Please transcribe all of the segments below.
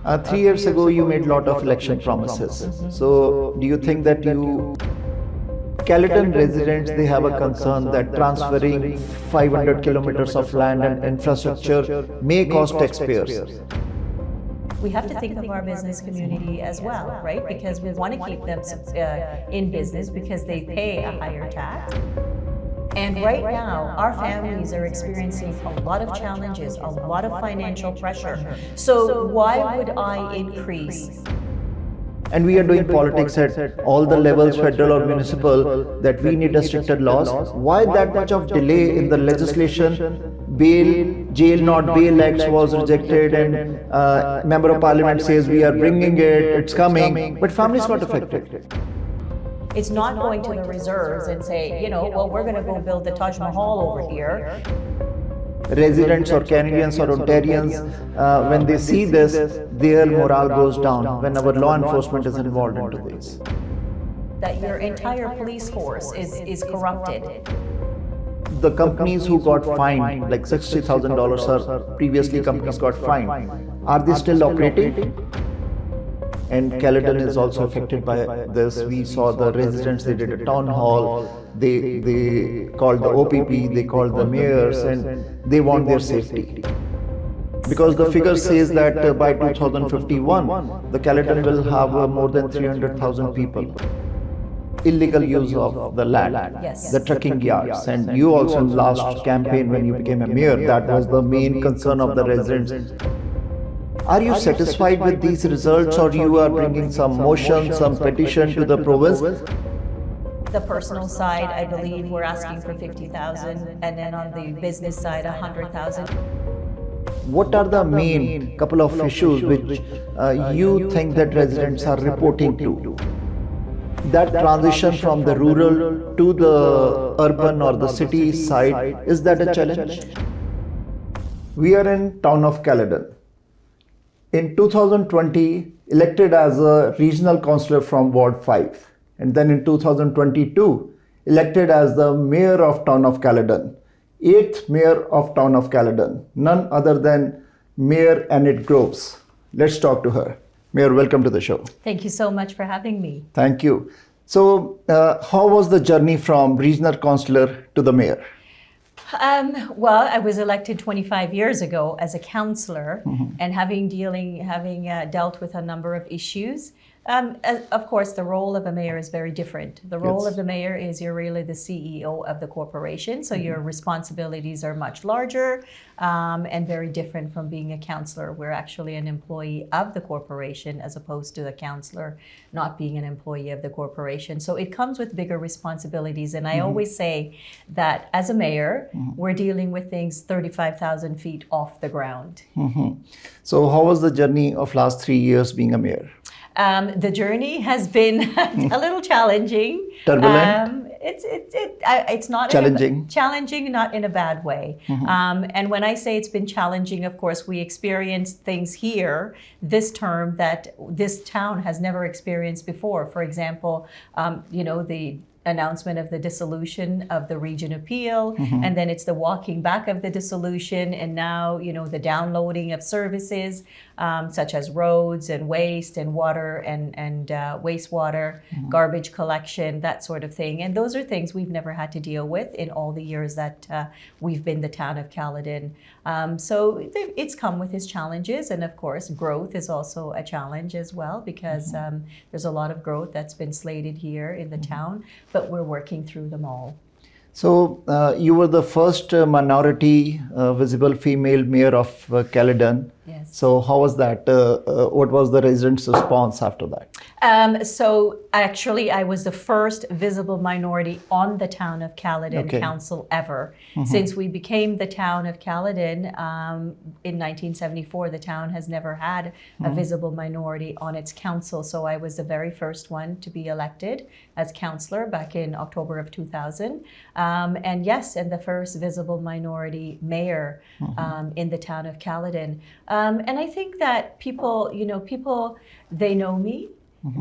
3 years ago, you made a lot of election promises. So, do you think that Caledon residents, they have a concern that transferring 500 kilometers of land and infrastructure may cost taxpayers? We have to think of our business community as well, right? Because we want to keep them in business because they pay a higher tax. And right now, our families are experiencing a lot of challenges, a lot of financial pressure. So why would I increase? And we are doing politics at all the levels, federal or municipal, that we need stricter laws. Why that much of delay in the legislation? Jail not bail acts was rejected, and Member of Parliament says we are bringing it, it's coming, but families got affected. It's not going to the reserves and say, well, we're going to go build the Taj Mahal over here. Residents or Canadians or Ontarians, when they see this, their morale goes down when our law enforcement is involved into this. That your entire police force is corrupted. The companies who got fined, like $60,000, or previously companies got fined, are they still operating? And Caledon is also affected by this. We saw the residents, they did a town hall, they called the OPP, they called the mayors, and they want their safety. Because the figure says that by 2051, the Caledon will have more than 300,000 people. Illegal use of the land, yes. The trucking yards, and you also in last campaign when you became a mayor, that was the main concern of the residents. Are you satisfied with these results, or you are bringing some motion, some petition to the province? The personal side, I believe we're asking for 50,000, and then on the business side, 100,000. What are the main couple of issues which you think that residents are reporting to? That transition from the rural to the urban or the city side, is that a challenge? We are in town of Caledon. In 2020, elected as a regional councillor from Ward 5. And then in 2022, elected as the mayor of town of Caledon. 8th mayor of town of Caledon, none other than Mayor Annette Groves. Let's talk to her. Mayor, welcome to the show. Thank you so much for having me. Thank you. So, how was the journey from regional councillor to the mayor? Well, I was elected 25 years ago as a councillor, and having dealt with a number of issues. Of course, the role of a mayor is very different. The role of the mayor is you're really the CEO of the corporation, so your responsibilities are much larger and very different from being a councillor. We're actually an employee of the corporation as opposed to a councillor not being an employee of the corporation. So it comes with bigger responsibilities, and I always say that as a mayor, we're dealing with things 35,000 feet off the ground. So how was the journey of last 3 years being a mayor? The journey has been a little challenging. Turbulent? It's not challenging. Challenging, not in a bad way. And when I say it's been challenging, of course, we experienced things here this term that this town has never experienced before. For example, the announcement of the dissolution of the region appeal, and then it's the walking back of the dissolution, and now the downloading of services such as roads and waste and water and wastewater, garbage collection, that sort of thing. And those are things we've never had to deal with in all the years that we've been the town of Caledon. So it's come with its challenges, and of course growth is also a challenge as well, because there's a lot of growth that's been slated here in the town, but we're working through them all. So you were the first minority visible female mayor of Caledon. Yes. So how was that? What was the residents' response after that? So actually, I was the first visible minority on the town of Caledon council ever. Since we became the town of Caledon in 1974, the town has never had a visible minority on its council. So I was the very first one to be elected as councillor back in October of 2000. And yes, and the first visible minority mayor in the town of Caledon. And I think that people, they know me.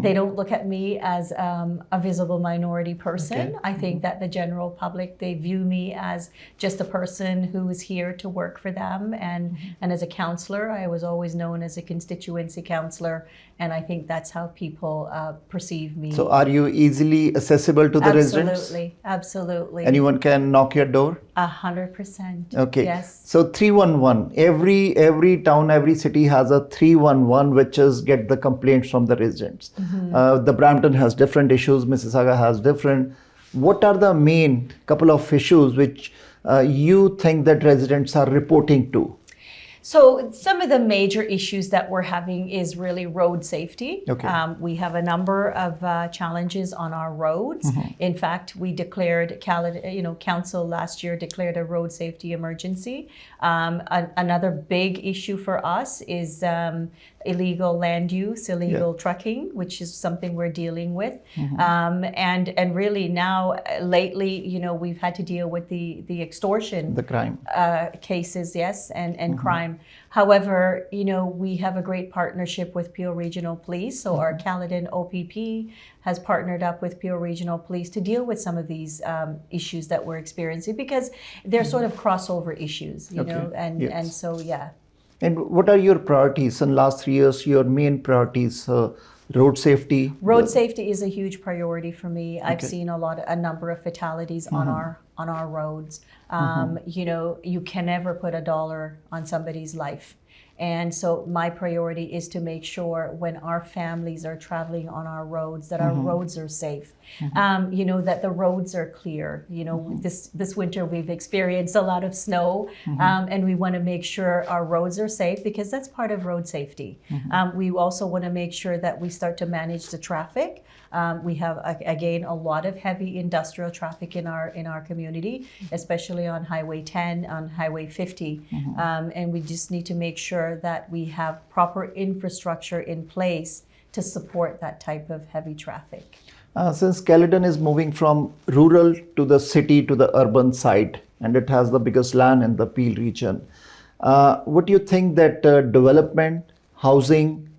They don't look at me as a visible minority person. Okay. I think that the general public, they view me as just a person who is here to work for them. And as a counselor, I was always known as a constituency counselor. And I think that's how people perceive me. So are you easily accessible to the residents? Absolutely, absolutely. Anyone can knock your door? 100%. Okay. Yes. So 311. Every town, every city has a 311, which is get the complaints from the residents. The Brampton has different issues. Mississauga has different. What are the main couple of issues which you think that residents are reporting to? So some of the major issues that we're having is really road safety. Okay. We have a number of challenges on our roads. In fact, we declared, council last year declared a road safety emergency. Another big issue for us is illegal land use, illegal trucking, which is something we're dealing with. And really now, lately, we've had to deal with the extortion. The crime. Cases, yes, and crime. However, we have a great partnership with Peel Regional Police. So our Caledon OPP has partnered up with Peel Regional Police to deal with some of these issues that we're experiencing because they're sort of crossover issues, and so, yeah. And what are your priorities in last 3 years, your main priorities? Road safety? Road safety is a huge priority for me. I've seen a number of fatalities on our roads. You can never put a dollar on somebody's life. And so my priority is to make sure when our families are traveling on our roads that our roads are safe, that the roads are clear. This winter we've experienced a lot of snow, and we want to make sure our roads are safe because that's part of road safety. We also want to make sure that we start to manage the traffic. We have, again, a lot of heavy industrial traffic in our community, especially on Highway 10, on Highway 50. And we just need to make sure that we have proper infrastructure in place to support that type of heavy traffic. Since Caledon is moving from rural to the city to the urban side, and it has the biggest land in the Peel region, what do you think that development, housing,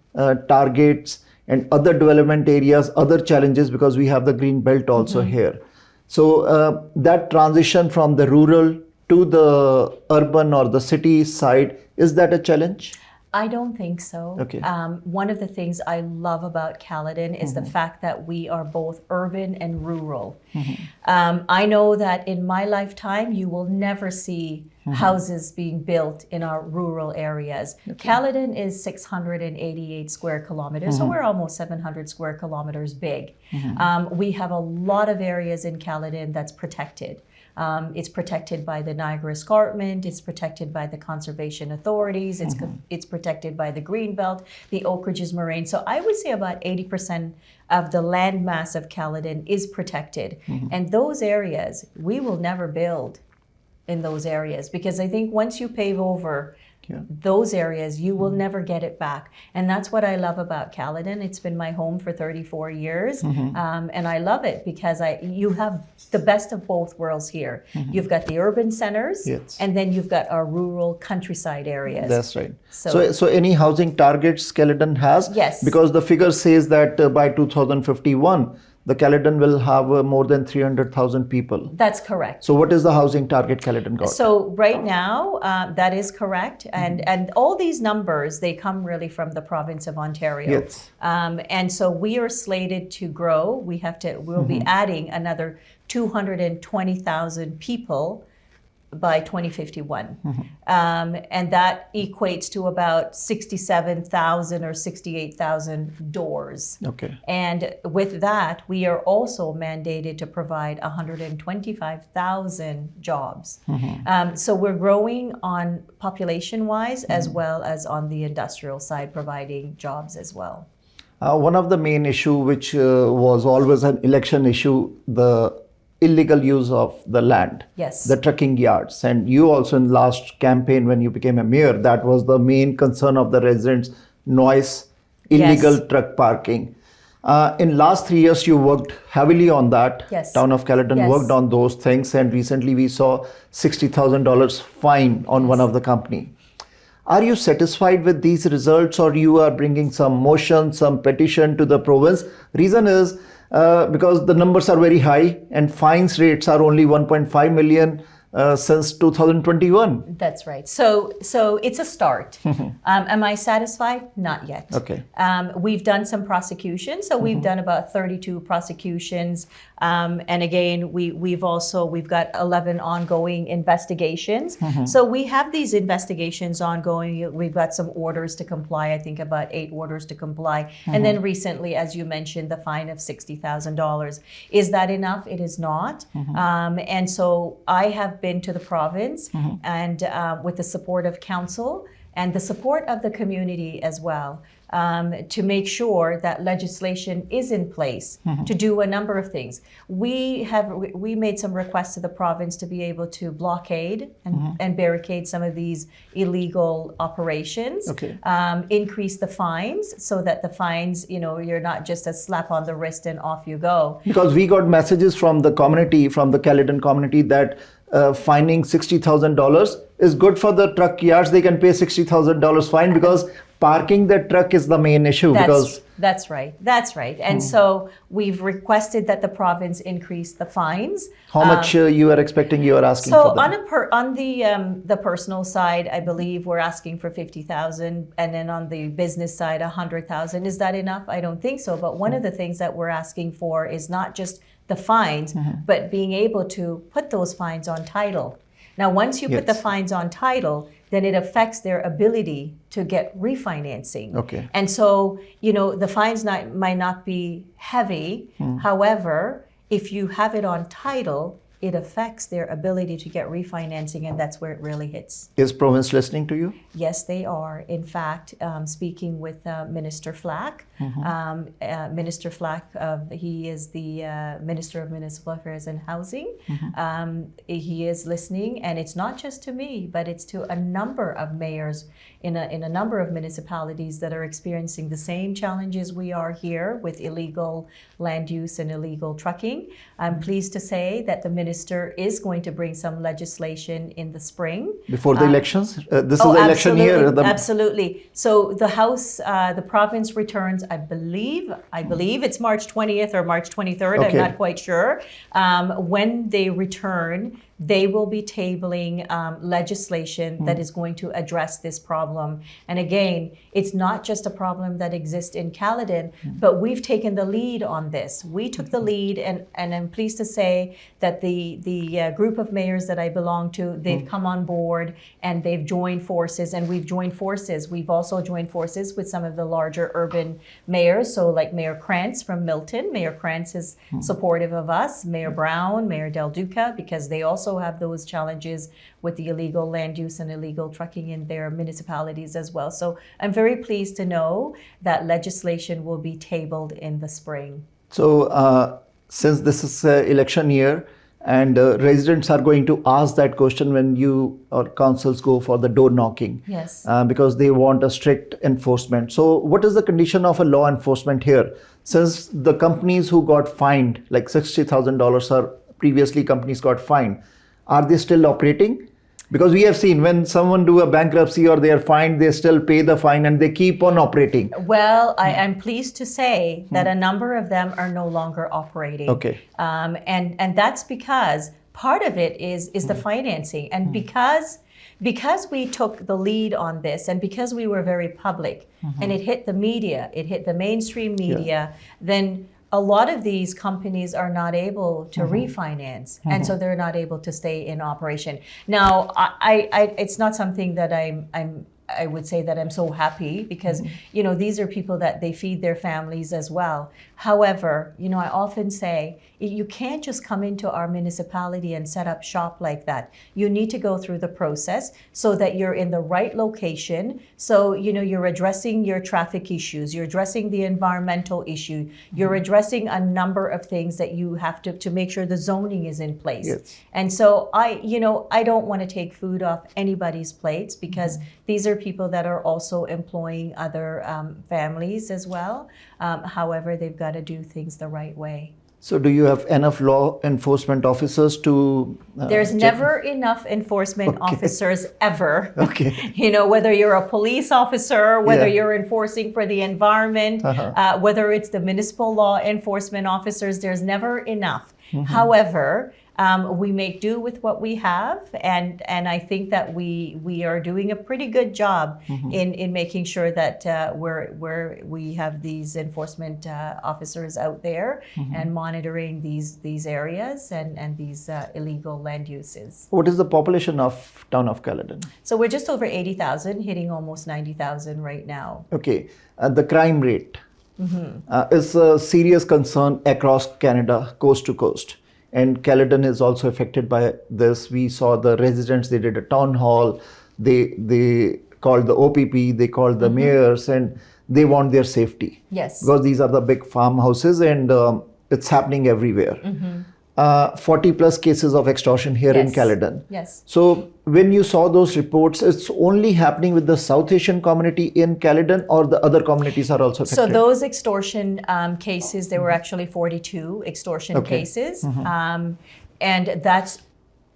targets, and other development areas, other challenges, because we have the green belt also here. So that transition from the rural to the urban or the city side, is that a challenge? I don't think so. Okay. One of the things I love about Caledon is the fact that we are both urban and rural. I know that in my lifetime, you will never see houses being built in our rural areas. Caledon is 688 square kilometers, so we're almost 700 square kilometers big. We have a lot of areas in Caledon that's protected. It's protected by the Niagara Escarpment, it's protected by the conservation authorities, it's protected by the Greenbelt, the Oak Ridges Moraine. So I would say about 80% of the land mass of Caledon is protected. And those areas, we will never build in those areas because I think once you pave over those areas, you will never get it back. And that's what I love about Caledon. It's been my home for 34 years. And I love it because you have the best of both worlds here. You've got the urban centers, and then you've got our rural countryside areas. That's right. So any housing targets Caledon has? Yes. Because the figure says that by 2051, the Caledon will have more than 300,000 people. That's correct. So what is the housing target Caledon got? So right now, that is correct. And all these numbers, they come really from the province of Ontario. Yes. And so we are slated to grow. We'll be adding another 220,000 people by 2051. And that equates to about 67,000 or 68,000 doors. Okay. And with that, we are also mandated to provide 125,000 jobs. So we're growing on population-wise as well as on the industrial side, providing jobs as well. One of the main issue which was always an election issue, the illegal use of the land, the trucking yards. And you also in last campaign when you became a mayor, that was the main concern of the residents, noise, illegal truck parking. In last 3 years, you worked heavily on that. Town of Caledon worked on those things, and recently we saw $60,000 fine on one of the company. Are you satisfied with these results, or you are bringing some motion, some petition to the province? Reason is because the numbers are very high and fines rates are only 1.5 million since 2021. That's right. So it's a start. Am I satisfied? Not yet. Okay. We've done some prosecutions. So we've done about 32 prosecutions. And again, we've got 11 ongoing investigations. So we have these investigations ongoing. We've got some orders to comply. I think about 8 orders to comply. And then recently, as you mentioned, the fine of $60,000. Is that enough? It is not. And so I have been to the province and with the support of council and the support of the community as well, to make sure that legislation is in place to do a number of things. We made some requests to the province to be able to blockade and barricade some of these illegal operations, increase the fines so that the fines, you're not just a slap on the wrist and off you go. Because we got messages from the community, from the Caledon community, that fining $60,000 is good for the truck yards. They can pay $60,000 fine because parking the truck is the main issue. That's right. And so we've requested that the province increase the fines. How much you are expecting? You are asking so for that? on the personal side, I believe we're asking for 50,000, and then on the business side, 100,000. Is that enough? I don't think so. But one of the things that we're asking for is not just the fines, but being able to put those fines on title. Now, once you put the fines on title, then it affects their ability to get refinancing. Okay. And so, the fines might not be heavy. However, if you have it on title, it affects their ability to get refinancing, and that's where it really hits. Is province listening to you? Yes, they are. In fact, speaking with Minister Flack, Minister Flack, he is the Minister of Municipal Affairs and Housing. He is listening, and it's not just to me, but it's to a number of mayors in a number of municipalities that are experiencing the same challenges we are here with illegal land use and illegal trucking. I'm pleased to say that the minister is going to bring some legislation in the spring. Before the elections? This is the election year. Absolutely. So the House, the province returns, I believe it's March 20th or March 23rd. I'm not quite sure. When they return, they will be tabling legislation that is going to address this problem. And again, it's not just a problem that exists in Caledon, but we've taken the lead on this. We took the lead, and I'm pleased to say that the group of mayors that I belong to, they've come on board and they've joined forces, and we've joined forces. We've also joined forces with some of the larger urban mayors. So like Mayor Krantz from Milton. Mayor Krantz is supportive of us. Mayor Brown, Mayor Del Duca, because they also have those challenges with the illegal land use and illegal trucking in their municipalities as well. So I'm very pleased to know that legislation will be tabled in the spring. So since this is election year, and residents are going to ask that question when you or councils go for the door knocking. Yes. Because they want a strict enforcement. So what is the condition of a law enforcement here? Since the companies who got fined, like $60,000 or previously companies got fined, are they still operating? Because we have seen when someone do a bankruptcy or they are fined, they still pay the fine and they keep on operating. Well, I'm pleased to say that a number of them are no longer operating. Okay. And that's because part of it is the financing. And because we took the lead on this, and because we were very public, and it hit the media, it hit the mainstream media, then a lot of these companies are not able to refinance, and so they're not able to stay in operation. Now, I it's not something that I would say that I'm so happy, because these are people that they feed their families as well. However, I often say you can't just come into our municipality and set up shop like that. You need to go through the process so that you're in the right location. So you're addressing your traffic issues, you're addressing the environmental issue, you're addressing a number of things that you have to make sure the zoning is in place. Yes. And so I don't want to take food off anybody's plates, because these are people that are also employing other families as well. However, they've got to do things the right way. So do you have enough law enforcement officers to There's check? never enough enforcement officers ever. Okay. You know, whether you're a police officer, whether Yeah. you're enforcing for the environment, whether it's the municipal law enforcement officers, there's never enough. However, we make do with what we have, and I think that we are doing a pretty good job in making sure that we have these enforcement officers out there and monitoring these areas and these illegal land uses. What is the population of town of Caledon? So we're just over 80,000, hitting almost 90,000 right now. Okay. The crime rate is a serious concern across Canada, coast to coast. And Caledon is also affected by this. We saw the residents, they did a town hall, they called the OPP, they called the mayors, and they want their safety. Yes. Because these are the big farmhouses, and it's happening everywhere. 40 plus cases of extortion here in Yes. Caledon. Yes. So when you saw those reports, it's only happening with the South Asian community in Caledon, or the other communities are also affected? So those extortion cases, there were actually 42 extortion Okay. cases. And that's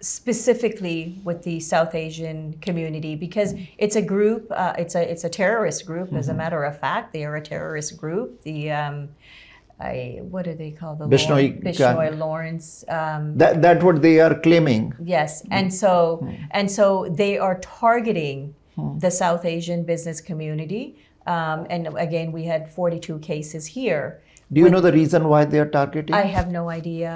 specifically with the South Asian community, because it's a group, it's a terrorist group, as a matter of fact. They are a terrorist group. The what do they call the Bishnoi Bishnoi Lawrence? That what they are claiming. Yes, and so they are targeting the South Asian business community. And again, we had 42 cases here. Do you know the reason why they are targeting? I have no idea.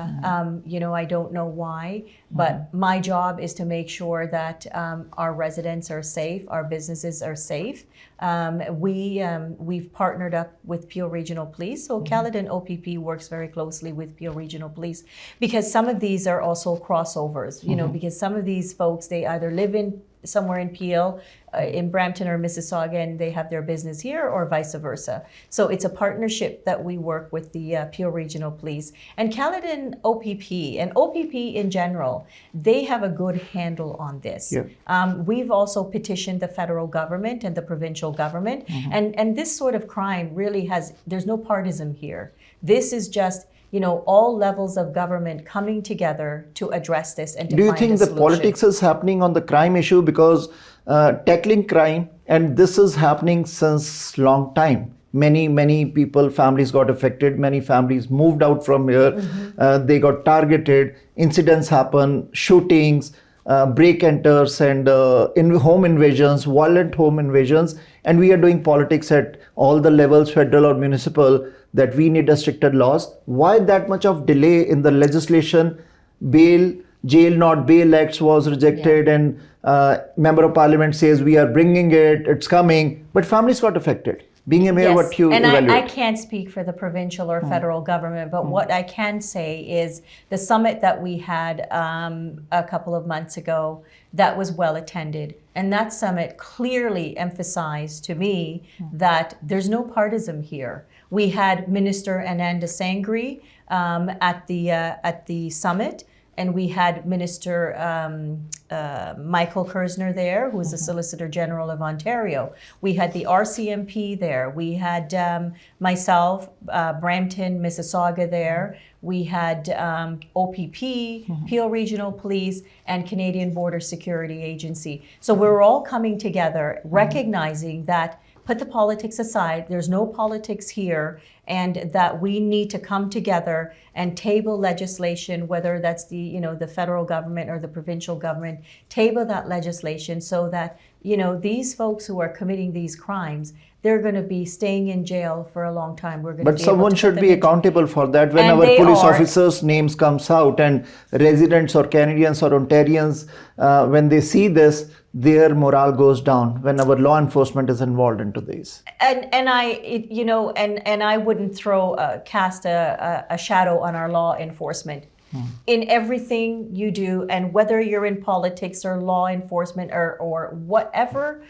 You know, I don't know why, but my job is to make sure that our residents are safe, our businesses are safe. We've partnered up with Peel Regional Police. So Caledon OPP works very closely with Peel Regional Police, because some of these are also crossovers, you know, because some of these folks, they either live in somewhere in Peel, in Brampton or Mississauga, and they have their business here, or vice versa. So it's a partnership that we work with the Peel Regional Police. And Caledon OPP, and OPP in general, they have a good handle on this. Yeah. We've also petitioned the federal government and the provincial government, and this sort of crime really there's no partisan here. This is just, you know, all levels of government coming together to address this and to Do you find think a the solution. politics is happening on the crime issue? Because tackling crime, and this is happening since long time. Many people, families got affected. Many families moved out from here. They got targeted. Incidents happen, shootings, break-enters, and home invasions, violent home invasions. And we are doing politics at all the levels, federal or municipal, that we need a stricter laws. Why that much of delay in the legislation? Jail not bail acts was rejected, and member of parliament says we are bringing it, it's coming, but families got affected. Being a mayor, what you and evaluate? I can't speak for the provincial or federal government, but what I can say is the summit that we had a couple of months ago, that was well attended. And that summit clearly emphasized to me that there's no partisan here. We had Minister Ananda Sangri at the summit, and we had Minister Michael Kersner there, who is the Solicitor General of Ontario. We had the RCMP there. We had myself, Brampton, Mississauga there. We had OPP, Peel Regional Police, and Canadian Border Security Agency. So we're all coming together, recognizing that, put the politics aside, there's no politics here, and that we need to come together and table legislation, whether that's the federal government or the provincial government, table that legislation so that, these folks who are committing these crimes, they're going to be staying in jail for a long time. But someone should be accountable for that. When And our they police are. officers' names comes out, and residents or Canadians or Ontarians, when they see this, their morale goes down when our law enforcement is involved into this. And I wouldn't cast a shadow on our law enforcement. In everything you do, and whether you're in politics or law enforcement or whatever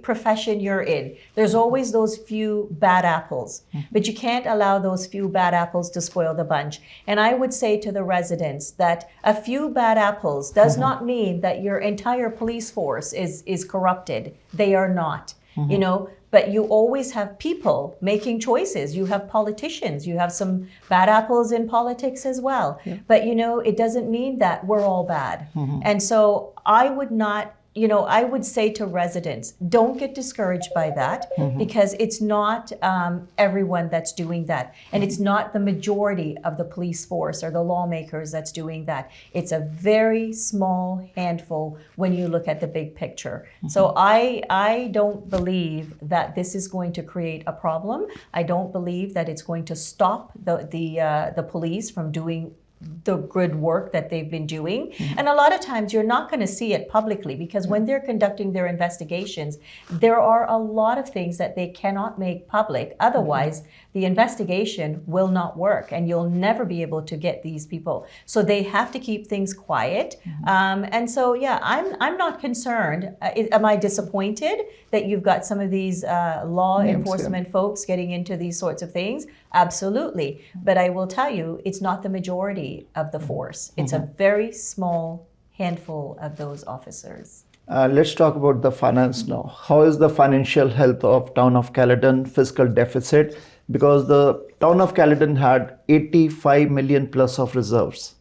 profession you're in, there's always those few bad apples, but you can't allow those few bad apples to spoil the bunch. And I would say to the residents that a few bad apples does not mean that your entire police force is corrupted. They are not. you know, but you always have people making choices. You have politicians, you have some bad apples in politics as well. But, you know, it doesn't mean that we're all bad. And so I would not, you know, I would say to residents, don't get discouraged by that, because it's not everyone that's doing that. And it's not the majority of the police force or the lawmakers that's doing that. It's a very small handful when you look at the big picture. So I don't believe that this is going to create a problem. I don't believe that it's going to stop the police from doing the good work that they've been doing. And a lot of times you're not going to see it publicly, because when they're conducting their investigations, there are a lot of things that they cannot make public. Otherwise, the investigation will not work and you'll never be able to get these people. So they have to keep things quiet. And so, yeah, I'm not concerned. Am I disappointed that you've got some of these law enforcement folks getting into these sorts of things? Absolutely. But I will tell you, it's not the majority of the force. It's a very small handful of those officers. Let's talk about the finance now. How is the financial health of town of Caledon fiscal deficit? Because the town of Caledon had 85 million plus of reserves.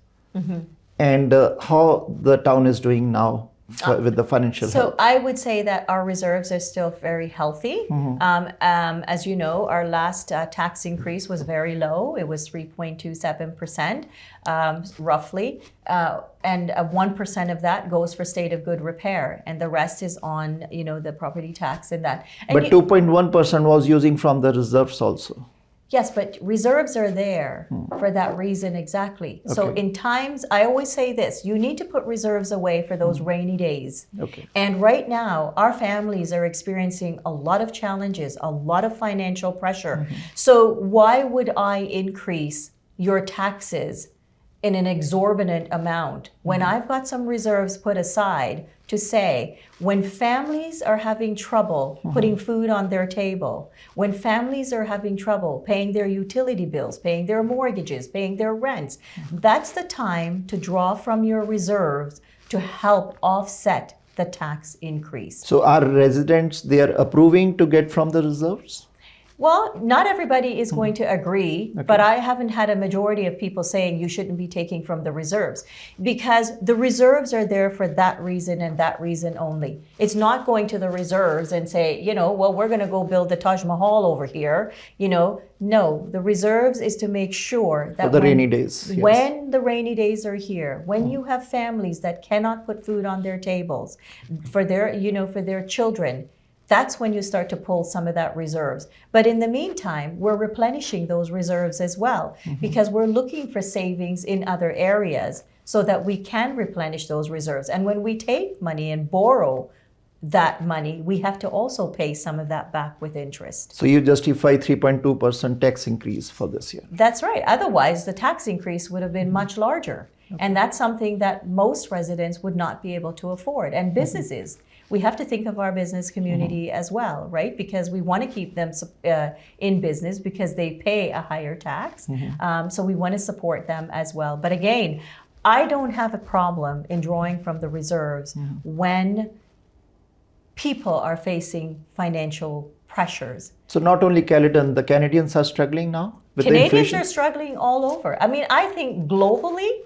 And how the town is doing now with the financial health? So I would say that our reserves are still very healthy. As you know, our last tax increase was very low. It was 3.27%, roughly. And 1% of that goes for state of good repair. And the rest is on, you know, the property tax and that. And but 2.1% was using from the reserves also. Yes, but reserves are there for that reason exactly. So in times, I always say this, you need to put reserves away for those rainy days. And right now, our families are experiencing a lot of challenges, a lot of financial pressure. So why would I increase your taxes in an exorbitant amount when I've got some reserves put aside to say, when families are having trouble putting food on their table, when families are having trouble paying their utility bills, paying their mortgages, paying their rents, that's the time to draw from your reserves to help offset the tax increase. So are residents, they are approving to get from the reserves? Well, not everybody is going to agree, but I haven't had a majority of people saying you shouldn't be taking from the reserves, because the reserves are there for that reason and that reason only. It's not going to the reserves and say, you know, well, we're going to go build the Taj Mahal over here. You know, no, the reserves is to make sure that for the rainy days, when the rainy days are here, when you have families that cannot put food on their tables for their, you know, for their children, that's when you start to pull some of that reserves. But in the meantime, we're replenishing those reserves as well, because we're looking for savings in other areas so that we can replenish those reserves. And when we take money and borrow that money, we have to also pay some of that back with interest. So you justify 3.2% tax increase for this year? That's right. Otherwise, the tax increase would have been much larger. And that's something that most residents would not be able to afford. And businesses, we have to think of our business community as well, right? Because we want to keep them in business because they pay a higher tax. So we want to support them as well. But again, I don't have a problem in drawing from the reserves when people are facing financial pressures. So not only Caledon, the Canadians are struggling now with Canadians the inflation? are struggling all over. I mean, I think globally,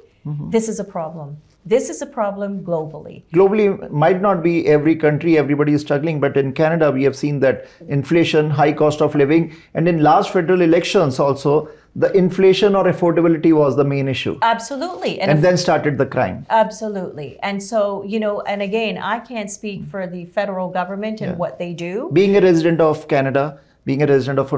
this is a problem. This is a problem globally. Globally, might not be every country, everybody is struggling, but in Canada, we have seen that inflation, high cost of living, and in last federal elections also, the inflation or affordability was the main issue. Absolutely. And then started the crime. Absolutely. And so, you know, and again, I can't speak for the federal government and what they do. Being a resident of Canada, being a resident of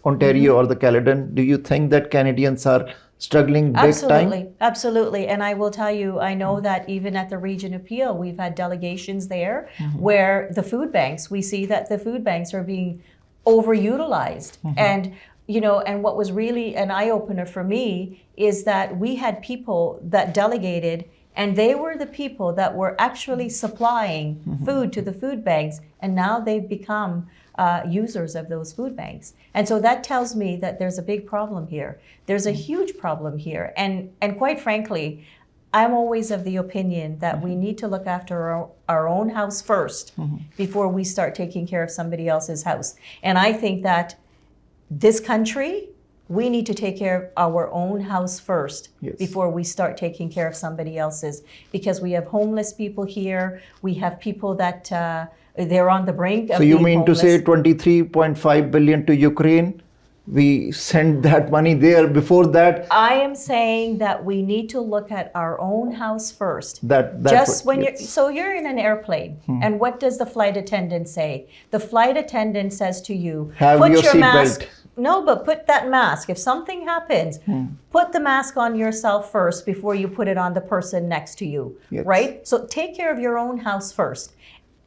Ontario or the Caledon, do you think that Canadians are struggling big time? Absolutely. And I will tell you, I know that even at the Region of Peel, we've had delegations there where the food banks, we see that the food banks are being overutilized. And, you know, and what was really an eye-opener for me is that we had people that delegated, and they were the people that were actually supplying food to the food banks, and now they've become users of those food banks. And so that tells me that there's a big problem here. There's a huge problem here. And quite frankly, I'm always of the opinion that we need to look after our own house first before we start taking care of somebody else's house. And I think that this country, we need to take care of our own house first before we start taking care of somebody else's. Because we have homeless people here. We have people that they're on the brink of So you being mean homeless. to say 23.5 billion to Ukraine? We sent that money there. Before that, I am saying that we need to look at our own house first. that Just would- when yes. you're in an airplane, and what does the flight attendant say? The flight attendant says to you, Have put your your seat mask. belt. No, but put that mask. If something happens, put the mask on yourself first before you put it on the person next to you, Yes. right? So take care of your own house first.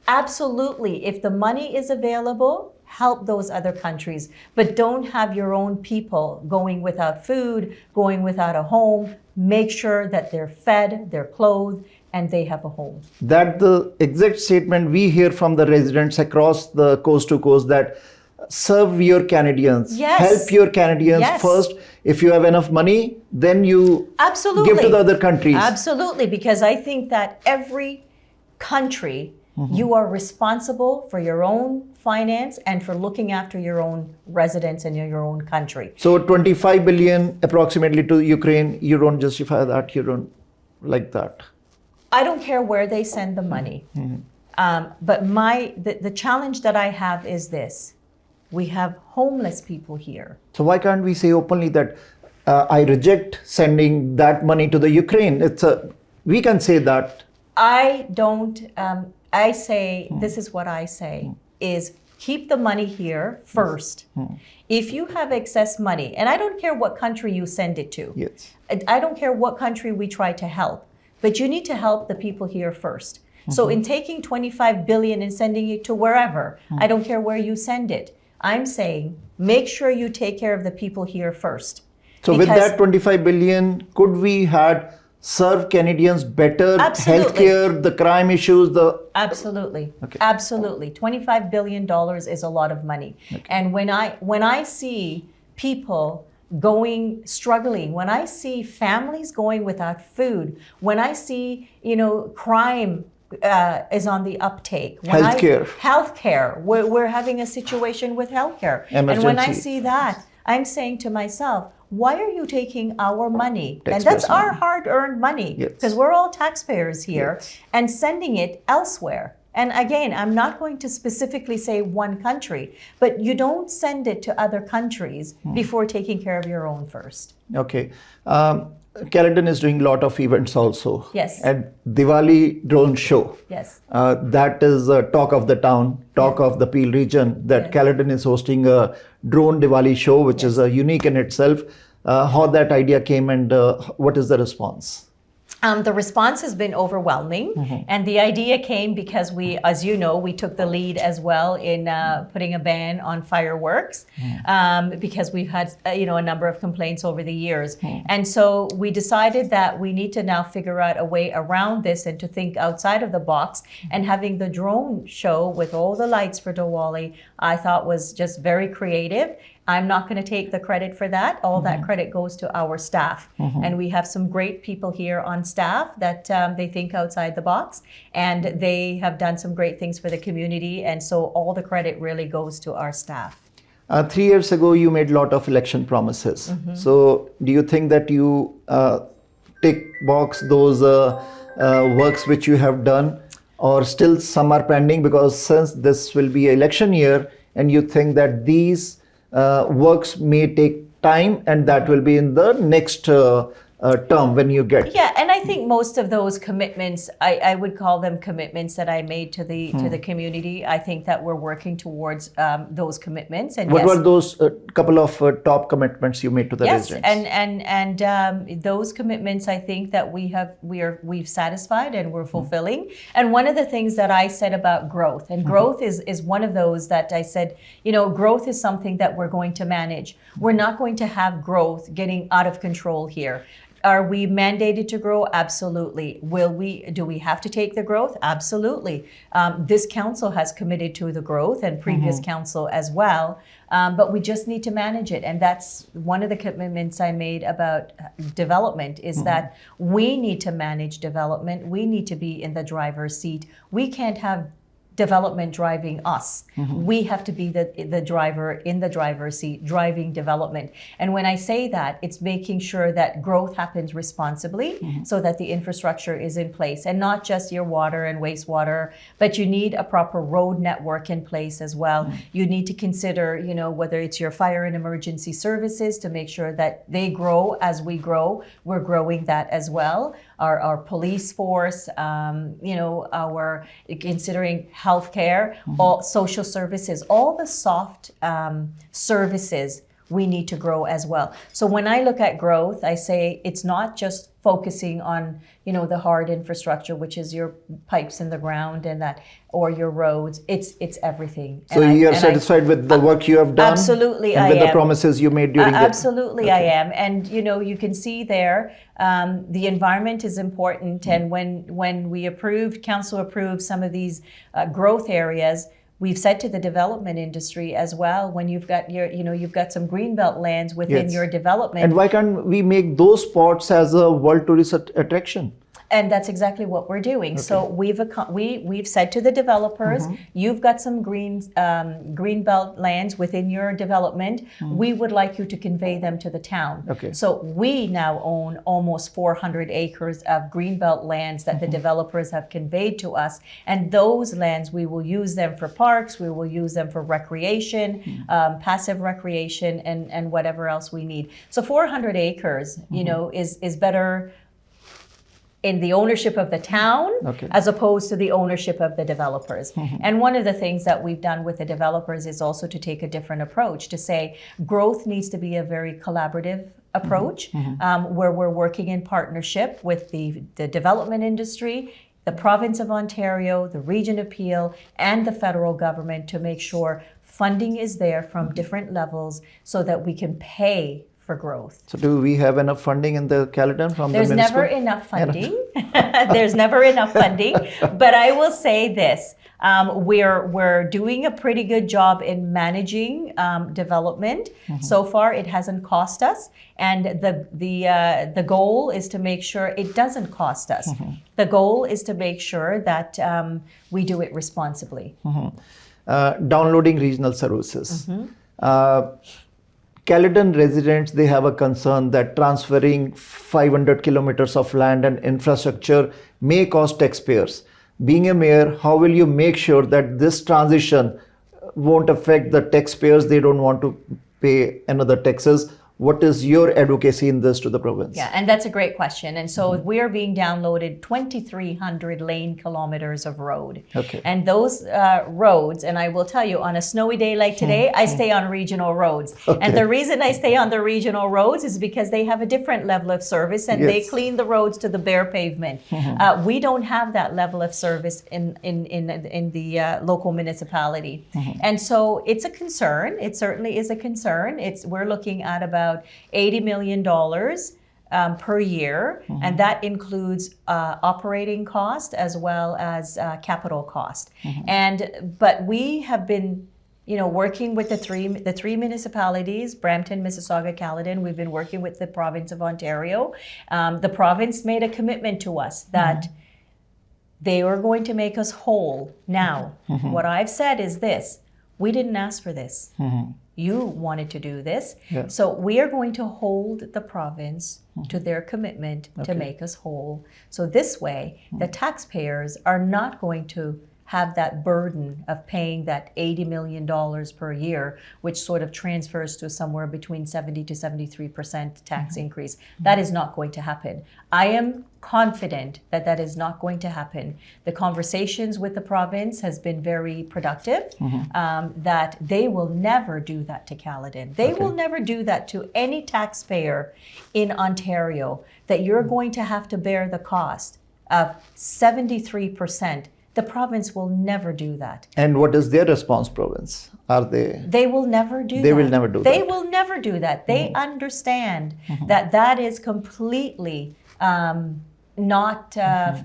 Absolutely. If the money is available, help those other countries, but don't have your own people going without food, going without a home. Make sure that they're fed, they're clothed, and they have a home. That the exact statement we hear from the residents across the coast to coast, that serve your Canadians, Yes. help your Canadians Yes. first. If you have enough money, then you Absolutely. give to the other countries. Absolutely, because I think that every country, you are responsible for your own finance and for looking after your own residents and your own country. So 25 billion approximately to Ukraine, you don't justify that, you don't like that. I don't care where they send the money. But the challenge that I have is this. We have homeless people here. So why can't we say openly that I reject sending that money to the Ukraine? We can say that. I don't, I say, this is what I say, is keep the money here first. If you have excess money, and I don't care what country you send it to. Yes. I don't care what country we try to help, but you need to help the people here first. So in taking 25 billion and sending it to wherever, I don't care where you send it. I'm saying make sure you take care of the people here first. So with Because- that 25 billion, could we had serve Canadians better, Absolutely. healthcare, the crime issues, Absolutely. Okay. Absolutely. $25 billion is a lot of money. And when I see people struggling, when I see families going without food, when I see, crime is on the uptake. Healthcare. We're having a situation with healthcare. And when I Emergency. see that, I'm saying to myself, why are you taking our money? And Taxpayers' that's our money. hard-earned money, Yes. because we're all taxpayers here, Yes. and sending it elsewhere. And again, I'm not going to specifically say one country, but you don't send it to other countries before taking care of your own first. Okay. Caledon is doing a lot of events also. Yes. And Diwali drone show. Yes. That is a talk of the town, talk of the Peel region, that Yes. Caledon is hosting a drone Diwali show, which is unique in itself. How that idea came and what is the response? The response has been overwhelming, and the idea came because we, as you know, we took the lead as well in putting a ban on fireworks, because we've had a number of complaints over the years, and so we decided that we need to now figure out a way around this and to think outside of the box. And having the drone show with all the lights for Diwali, I thought was just very creative. I'm not going to take the credit for that. All that credit goes to our staff. And we have some great people here on staff that they think outside the box, and they have done some great things for the community. And so all the credit really goes to our staff. 3 years ago, you made a lot of election promises. So do you think that you tick box those works which you have done, or still some are pending? Because since this will be election year, and you think that these works may take time, and that will be in the next term when you get. Yeah, and I think most of those commitments, I would call them commitments that I made to the community. I think that we're working towards those commitments. And What yes, were those couple of top commitments you made to the yes, residents? and those commitments, I think that we've satisfied and we're fulfilling. And one of the things that I said about growth, and growth is one of those that I said, growth is something that we're going to manage. We're not going to have growth getting out of control here. Are we mandated to grow? Absolutely. Do we have to take the growth? Absolutely. This council has committed to the growth, and previous council as well. But we just need to manage it. And that's one of the commitments I made about development, is that we need to manage development. We need to be in the driver's seat. We can't have development driving us. We have to be the driver in the driver's seat, driving development. And when I say that, it's making sure that growth happens responsibly, so that the infrastructure is in place, and not just your water and wastewater, but you need a proper road network in place as well. You need to consider, you know, whether it's your fire and emergency services, to make sure that they grow as we grow. We're growing that as well. Our police force, you know, our considering healthcare, all social services, all the soft services we need to grow as well. So when I look at growth, I say it's not just focusing on, you know, the hard infrastructure, which is your pipes in the ground and that, or your roads. It's everything. So you are satisfied with the work you have done? Absolutely, and with the promises you made during absolutely, I am. And you know, you can see there, the environment is important. And when we council approved some of these growth areas, we've said to the development industry as well, when you've got you've got some greenbelt lands within your development. And why can't we make those spots as a world tourist attraction? And that's exactly what we're doing. So we've said to the developers, you've got some greenbelt lands within your development. We would like you to convey them to the town. So we now own almost 400 acres of greenbelt lands that the developers have conveyed to us. And those lands, we will use them for parks, we will use them for recreation, passive recreation, and whatever else we need. So 400 acres, you know, is better in the ownership of the town, as opposed to the ownership of the developers. And one of the things that we've done with the developers is also to take a different approach, to say growth needs to be a very collaborative approach, where we're working in partnership with the development industry, the province of Ontario, the region of Peel, and the federal government, to make sure funding is there from different levels so that we can pay for growth. So do we have enough funding in the Caledon from the minister? There's never enough funding. There's never enough funding. But I will say this, we're doing a pretty good job in managing development. So far, it hasn't cost us. And the goal is to make sure it doesn't cost us. The goal is to make sure that we do it responsibly. Downloading regional services. Caledon residents, they have a concern that transferring 500 kilometers of land and infrastructure may cost taxpayers. Being a mayor, how will you make sure that this transition won't affect the taxpayers? They don't want to pay another taxes. What is your advocacy in this to the province? Yeah, and that's a great question. And so we are being downloaded 2,300 lane kilometers of road. And those roads, and I will tell you, on a snowy day like today, I stay on regional roads. And the reason I stay on the regional roads is because they have a different level of service, and they clean the roads to the bare pavement. We don't have that level of service in the local municipality. And so it's a concern. It certainly is a concern. We're looking at about $80 million per year, and that includes operating cost as well as capital cost. But we have been, you know, working with the three municipalities, Brampton, Mississauga, Caledon. We've been working with the province of Ontario. The province made a commitment to us that they were going to make us whole. Now, what I've said is this: we didn't ask for this. You wanted to do this. So we are going to hold the province to their commitment to make us whole. So this way, the taxpayers are not going to have that burden of paying that $80 million per year, which sort of transfers to somewhere between 70 to 73% tax increase. That is not going to happen. I am confident that that is not going to happen. The conversations with the province has been very productive, that they will never do that to Caledon. They will never do that to any taxpayer in Ontario, that you're going to have to bear the cost of 73% The province will never do that. And what is their response, province? Are they? They will never do that. They will never do They that. will never do that. They understand that that is completely not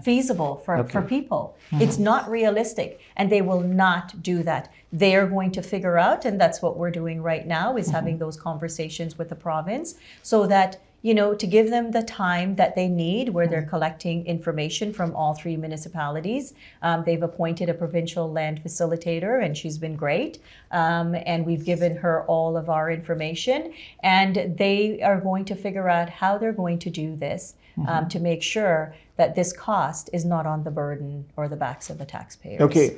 feasible for people. It's not realistic, and they will not do that. They are going to figure out, and that's what we're doing right now, is having those conversations with the province so that, you know, to give them the time that they need, where they're collecting information from all 3 municipalities. They've appointed a provincial land facilitator, and she's been great. And we've given her all of our information, and they are going to figure out how they're going to do this to make sure that this cost is not on the burden or the backs of the taxpayers. Okay,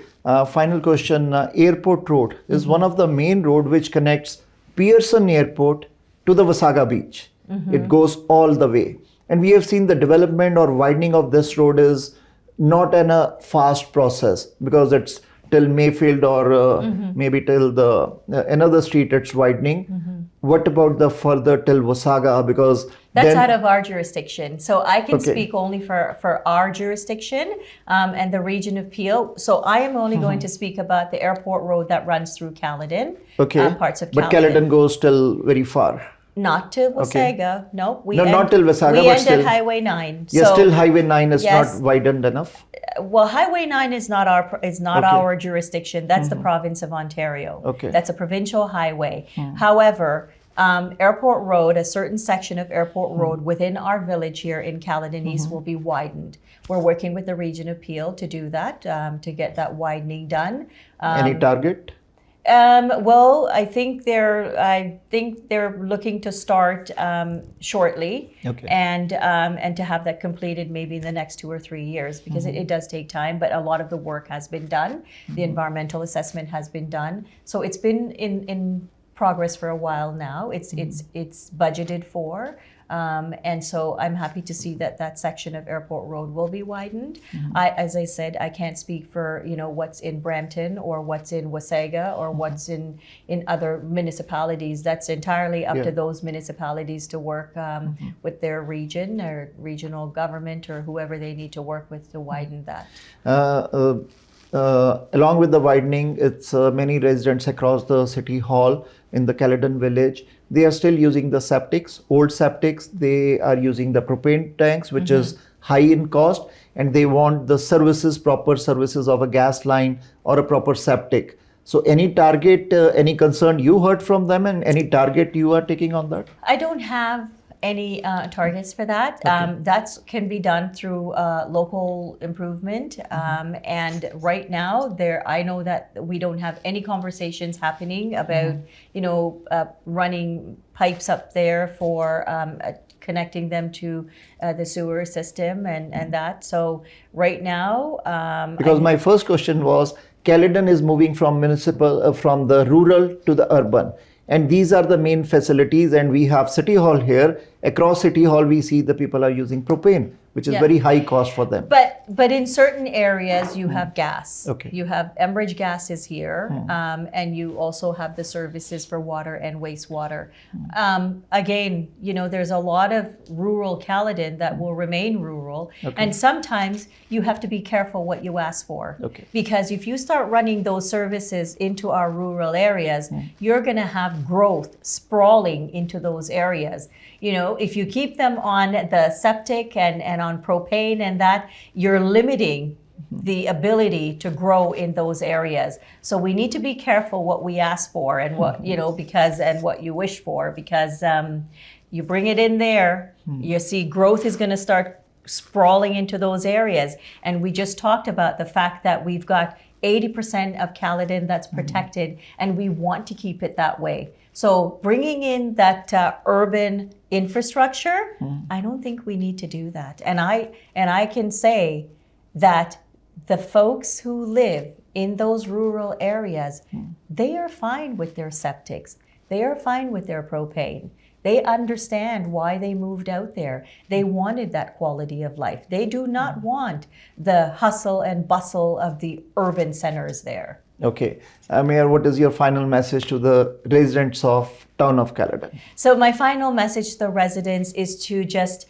final question. Airport Road is one of the main road which connects Pearson Airport to the Wasaga Beach. It goes all the way. And we have seen the development or widening of this road is not in a fast process, because it's till Mayfield or maybe till the another street it's widening. What about the further till Wasaga? Because that's out of our jurisdiction. So I can speak only for our jurisdiction and the region of Peel. So I am only going to speak about the airport road that runs through Caledon, parts of Caledon. But Caledon goes till very far. Not to Wasaga. No, not till Wasaga, we but end still. at Highway 9. Yes, so, still Highway 9 is yes. not widened enough. Well, Highway 9 is not our jurisdiction. That's the province of Ontario. Okay. That's a provincial highway. However, Airport Road, a certain section of Airport Road within our village here in Caledon East will be widened. We're working with the region of Peel to do that, to get that widening done. Any target? Well, I think they're looking to start shortly, and to have that completed maybe in the next 2 or 3 years, because it does take time. But a lot of the work has been done. The environmental assessment has been done, so it's been in progress for a while now. It's budgeted for. And so I'm happy to see that section of Airport Road will be widened. As I said, I can't speak for, you know, what's in Brampton or what's in Wasaga or what's in other municipalities. That's entirely up to those municipalities to work with their region or regional government or whoever they need to work with to widen that. Along with the widening, it's many residents across the city hall in the Caledon village. They are still using the septics, old septics. They are using the propane tanks, which is high in cost, and they want the services, proper services of a gas line or a proper septic. So any target, any concern you heard from them, and any target you are taking on that? I don't have any targets for that. That can be done through local improvement. And right now, I know that we don't have any conversations happening about, you know, running pipes up there for connecting them to the sewer system and that. So right now, because my first question was, Caledon is moving from municipal, from the rural to the urban. And these are the main facilities, and we have City Hall here. Across City Hall, we see the people are using propane, which is very high cost for them. But in certain areas, you have gas. You have Enbridge gas is here, and you also have the services for water and wastewater. Again, you know, there's a lot of rural Caledon that will remain rural, and sometimes you have to be careful what you ask for. Because if you start running those services into our rural areas, you're going to have growth sprawling into those areas. You know, if you keep them on the septic and on propane and that, you're limiting the ability to grow in those areas. So we need to be careful what we ask for and what, you know, and what you wish for, because you bring it in there, you see growth is going to start sprawling into those areas. And we just talked about the fact that we've got 80% of Caledon that's protected, and we want to keep it that way. So bringing in that urban infrastructure, I don't think we need to do that. And I can say that the folks who live in those rural areas, they are fine with their septics. They are fine with their propane. They understand why they moved out there. They wanted that quality of life. They do not want the hustle and bustle of the urban centers there. Okay. Mayor, what is your final message to the residents of town of Caledon? So my final message to the residents is to just,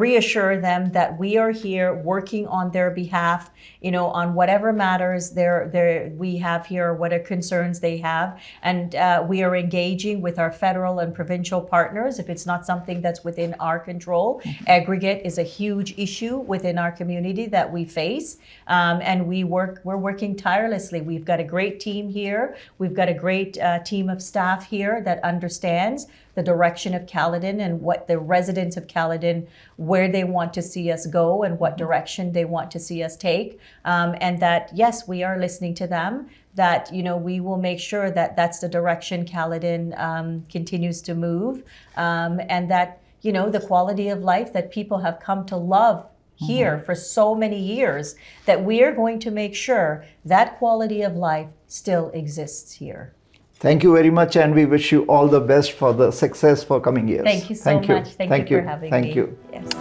reassure them that we are here working on their behalf, on whatever matters we have here, what concerns they have. And we are engaging with our federal and provincial partners if it's not something that's within our control. Aggregate is a huge issue within our community that we face. And we're working tirelessly. We've got a great team here. We've got a great team of staff here that understands the direction of Caledon and what the residents of Caledon, where they want to see us go and what direction they want to see us take. And that, yes, we are listening to them, that, we will make sure that that's the direction Caledon continues to move. And that, the quality of life that people have come to love here for so many years, that we are going to make sure that quality of life still exists here. Thank you very much, and we wish you all the best for the success for coming years. Thank you so much. Thank you for having me. Thank you. Yes.